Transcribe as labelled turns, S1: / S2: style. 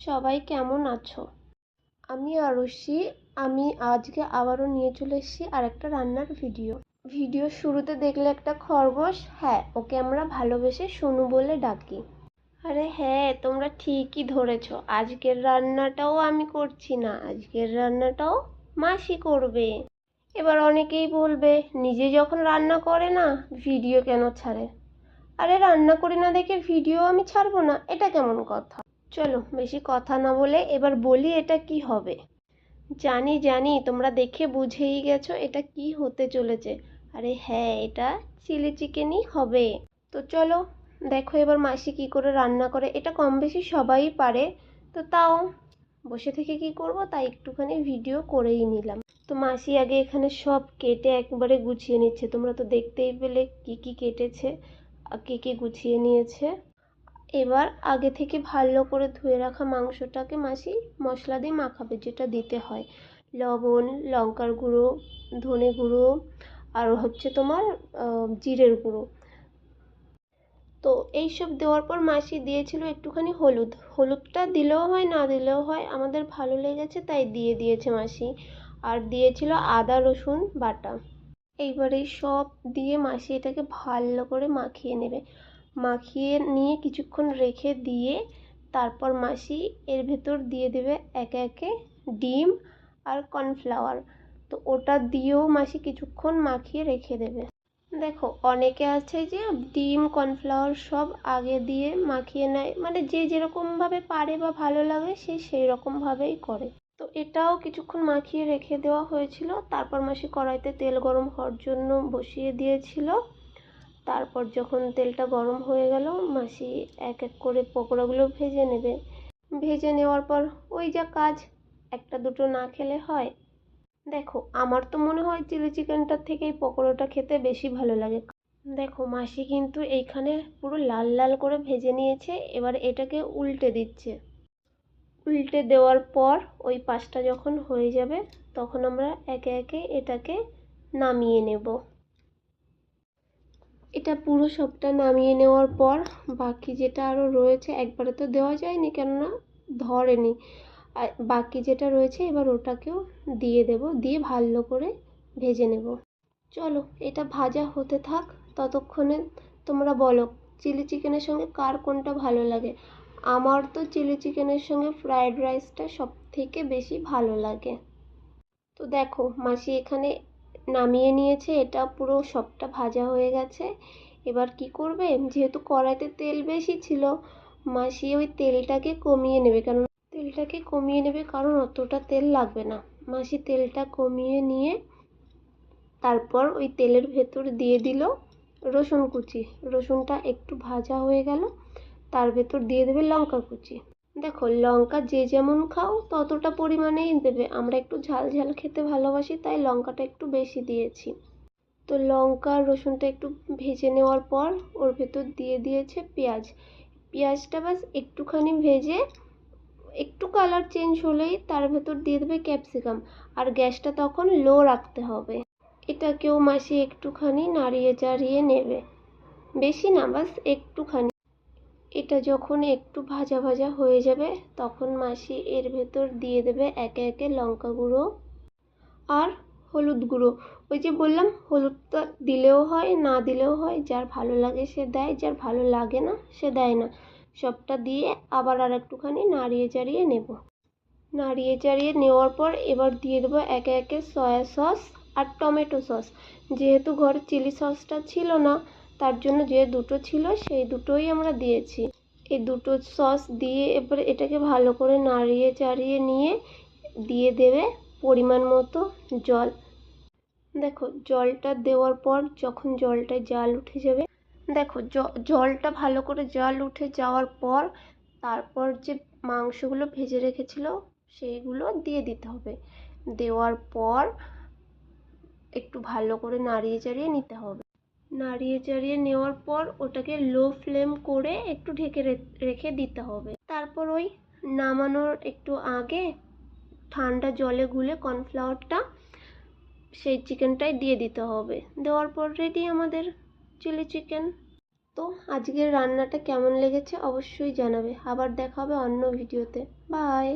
S1: সবাই কেমন আছো? আমি আরুষি। আমি আজকে আবারও নিয়ে চলে এসেছি আরেকটা রান্নার ভিডিও শুরুতে দেখলে একটা খরগোশ, হ্যাঁ ওকে আমরা ভালোবেসে সোনু বলে ডাকি। আরে হ্যাঁ, তোমরা ঠিকই ধরেছো, আজকের রান্নাটাও আমি করছি না, আজকের রান্নাটাও মাসি করবে। এবার অনেকেই বলবে, নিজে যখন রান্না করে না ভিডিও কেন ছাড়ে? আরে রান্না করি না দেখে ভিডিও আমি ছাড়বো না, এটা কেমন কথা? চলো বেশি কথা না বলে এবার বলি এটা কি হবে। জানি জানি তোমরা দেখে বুঝেই গেছো এটা কি হতে চলেছে। আরে হ্যাঁ, এটা চিলি চিকেনই হবে। তো চলো দেখো এবার মাসি কি করে রান্না করে। এটা কম বেশি সবাই পারে, তো তাও বসে থেকে কি করব, তাই একটুখানি ভিডিও করেই নিলাম। তো মাসি আগে এখানে সব কেটে একবারে গুছিয়ে নিচ্ছে, তোমরা তো দেখতেই পেলে কি কি কেটেছে, কি কি গুছিয়ে নিয়েছে। এবার আগে থেকে ভালো করে ধুয়ে রাখা মাংসটাকে মাসি মশলা দিয়ে মাখাবে, যেটা দিতে হয় লবণ, লঙ্কার গুঁড়ো, ধনে গুঁড়ো, আর হচ্ছে তোমার জিরের গুঁড়ো। তো এইসব দেওয়ার পর মাসি দিয়েছিল একটুখানি হলুদ। হলুদটা দিলেও হয় না দিলেও হয়, আমাদের ভালো লেগেছে তাই দিয়ে দিয়েছে মাসি। আর দিয়েছিল আদা রসুন বাটা। এইবারে সব দিয়ে মাসি এটাকে ভালো করে মাখিয়ে নেবে। মাখিয়ে নিয়ে কিছুক্ষণ রেখে দিয়ে তারপর মাসি এর ভেতর দিয়ে দেবে একে একে ডিম আর কর্নফ্লাওয়ার। তো ওটা দিয়েও মাসি কিছুক্ষণ মাখিয়ে রেখে দেবে। দেখো অনেকে আছে যে ডিম কর্নফ্লাওয়ার সব আগে দিয়ে মাখিয়ে নেয়, মানে যে যেরকমভাবে পারে বা ভালো লাগে সে সেই রকমভাবেই করে। তো এটাও কিছুক্ষণ মাখিয়ে রেখে দেওয়া হয়েছিল। তারপর মাসি কড়াইতে তেল গরম হওয়ার জন্য বসিয়ে দিয়েছিল। তারপর যখন তেলটা গরম হয়ে গেল মাসি এক এক করে পকোড়াগুলো ভেজে নেবে। ভেজে নেওয়ার পর ওই যা কাজ, একটা দুটো না খেলে হয়। দেখো আমার তো মনে হয় চিলি চিকেনটার থেকে এই পকোড়াটা খেতে বেশি ভালো লাগে। দেখো মাসি কিন্তু এইখানে পুরো লাল লাল করে ভেজে নিয়েছে, এবার এটাকে উল্টে দিচ্ছে। উল্টে দেওয়ার পর ওই পাশটা যখন হয়ে যাবে তখন আমরা একে একে এটাকে নামিয়ে নেব। এটা পুরো সবটা নামিয়ে নেওয়ার পর বাকি যেটা আরও রয়েছে, একবারে তো দেওয়া যায়নি কেননা ধরেনি, আর বাকি যেটা রয়েছে এবার ওটাকেও দিয়ে দেব, দিয়ে ভালো করে ভেজে নেব। চলো এটা ভাজা হতে থাক, ততক্ষণে তোমরা বলো চিলি চিকেনের সঙ্গে কার কোনটা ভালো লাগে। আমার তো চিলি চিকেনের সঙ্গে ফ্রায়েড রাইসটা সব থেকে বেশি ভালো লাগে। তো দেখো মাসি এখানে নামিয়ে নিয়েছে, এটা পুরো সবটা ভাজা হয়ে গেছে। এবার কি করবে, যেহেতু কড়াইতে তেল বেশি ছিল মাসি ওই তেলটাকে কমিয়ে নেবে, কারণ অতটা তেল লাগবে না। মাসি তেলটা কমিয়ে নিয়ে তারপর ওই তেলের ভেতর দিয়ে দিল রসুন কুচি। রসুনটা একটু ভাজা হয়ে গেল, তার ভেতর দিয়ে দেবে লঙ্কা কুচি। দেখো লঙ্কা যে যেমন খাও ততটা পরিমাণেই দেবে, আমরা একটু ঝাল ঝাল খেতে ভালোবাসি তাই লঙ্কাটা একটু বেশি দিয়েছি। তো লঙ্কা রসুনটা একটু ভেজে নেওয়ার পর ওর ভেতর দিয়ে দিয়েছে পেঁয়াজ। পেঁয়াজটা বাস একটুখানি ভেজে একটু কালার চেঞ্জ হলেই তার ভেতর দিয়ে দেবে ক্যাপসিকাম, আর গ্যাসটা তখন লো রাখতে হবে। এটাকেও মাসি একটুখানি নাড়িয়ে চাড়িয়ে নেবে, বেশি না বাস একটুখানি। এটা যখন একটু ভাজা ভাজা হয়ে যাবে তখন মাসি এর ভেতর দিয়ে দেবে একে একে লঙ্কা গুঁড়ো আর হলুদ গুঁড়ো। ওই যে বললাম হলুদটা দিলেও হয় না দিলেও হয়, যার ভালো লাগে সে দেয়, যার ভালো লাগে না সে দেয় না। সবটা দিয়ে আবার আর একটুখানি নাড়িয়ে চাড়িয়ে নেব। নাড়িয়ে চাড়িয়ে নেওয়ার পর এবার দিয়ে দেবো একে একে সয়া সস আর টমেটো সস। যেহেতু ঘরে চিলি সসটা ছিল না তার জন্য যে দুটো ছিল সেই দুটোই আমরা দিয়েছি। এই দুটো সস দিয়ে এবার এটাকে ভালো করে নাড়িয়ে চাড়িয়ে নিয়ে দিয়ে দেবে পরিমাণ মতো জল। দেখো জলটা দেওয়ার পর যখন জলটায় জাল উঠে যাবে, দেখো জলটা ভালো করে জাল উঠে যাওয়ার পর তারপর যে মাংসগুলো ভেজে রেখেছিল সেইগুলো দিয়ে দিতে হবে। দেওয়ার পর একটু ভালো করে নাড়িয়ে চাড়িয়ে নিতে হবে। নাড়িয়ে চাড়িয়ে নেওয়ার পর ওটাকে লো ফ্লেম করে একটু ঢেকে রেখে দিতে হবে। তারপর ওই নামানোর একটু আগে ঠান্ডা জলে গুলে কর্নফ্লাওয়ারটা সেই চিকেনটাই দিয়ে দিতে হবে। দেওয়ার পর রেডি আমাদের চিলি চিকেন। তো আজকের রান্নাটা কেমন লেগেছে অবশ্যই জানাবে। আবার দেখা হবে অন্য ভিডিওতে। বাই।